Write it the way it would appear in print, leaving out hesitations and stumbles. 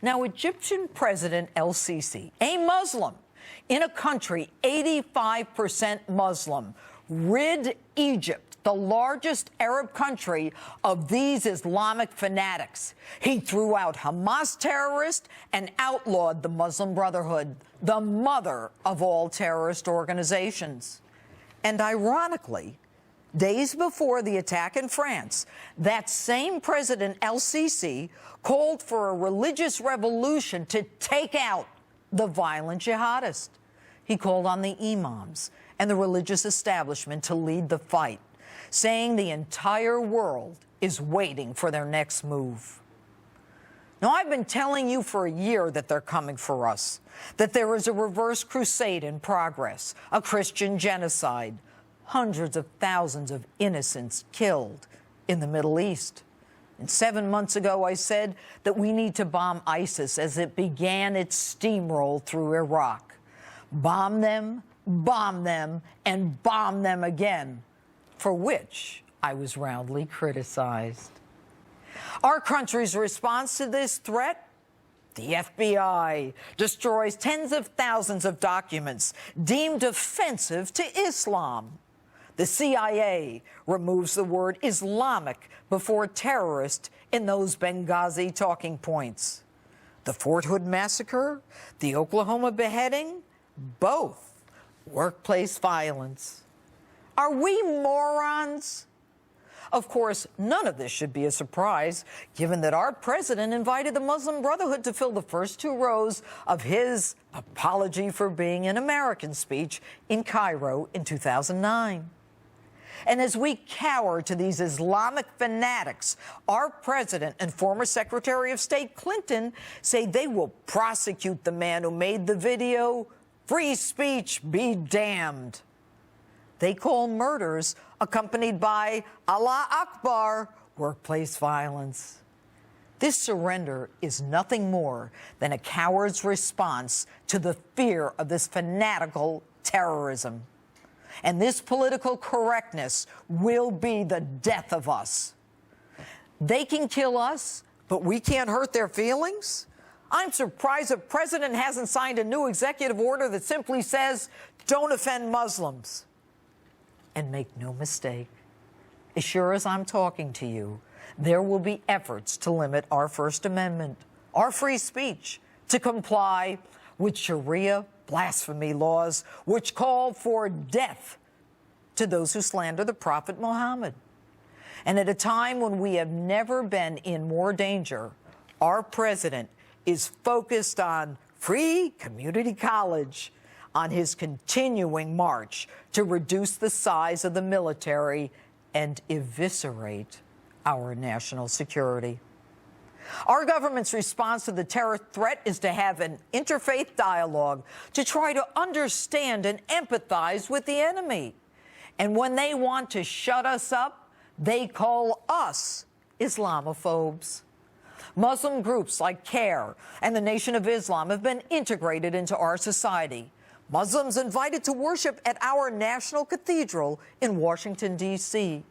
Now, Egyptian President El-Sisi, a Muslim in a country 85% Muslim, rid Egypt, the largest Arab country, of these Islamic fanatics. He threw out Hamas terrorists and outlawed the Muslim Brotherhood, the mother of all terrorist organizations. And ironically, days before the attack in France, that same President El-Sisi called for a religious revolution to take out the violent jihadists. He called on the imams and the religious establishment to lead the fight, saying the entire world is waiting for their next move. Now, I've been telling you for a year that they're coming for us, that there is a reverse crusade in progress, a Christian genocide, hundreds of thousands of innocents killed in the Middle East. And 7 months ago, I said that we need to bomb ISIS as it began its steamroll through Iraq. Bomb them, and bomb them again, for which I was roundly criticized. Our country's response to this threat? The FBI destroys tens of thousands of documents deemed offensive to Islam. The CIA removes the word Islamic before terrorist in those Benghazi talking points. The Fort Hood massacre, the Oklahoma beheading, both workplace violence. Are we morons? Of course, none of this should be a surprise, given that our president invited the Muslim Brotherhood to fill the first 2 rows of his apology for being an American speech in Cairo in 2009. And as we cower to these Islamic fanatics, our president and former Secretary of State Clinton say they will prosecute the man who made the video. Free speech be damned. They call murders accompanied by Allah Akbar workplace violence. This surrender is nothing more than a coward's response to the fear of this fanatical terrorism. And this political correctness will be the death of us. They can kill us, but we can't hurt their feelings? I'm surprised the president hasn't signed a new executive order that simply says, don't offend Muslims. And make no mistake, as sure as I'm talking to you, there will be efforts to limit our First Amendment, our free speech, to comply with Sharia blasphemy laws, which call for death to those who slander the Prophet Muhammad. And at a time when we have never been in more danger, our president is focused on free community college, on his continuing march to reduce the size of the military and eviscerate our national security. Our government's response to the terror threat is to have an interfaith dialogue to try to understand and empathize with the enemy. And when they want to shut us up, they call us Islamophobes. Muslim groups like CARE and the Nation of Islam have been integrated into our society. Muslims invited to worship at our national cathedral in Washington, D.C.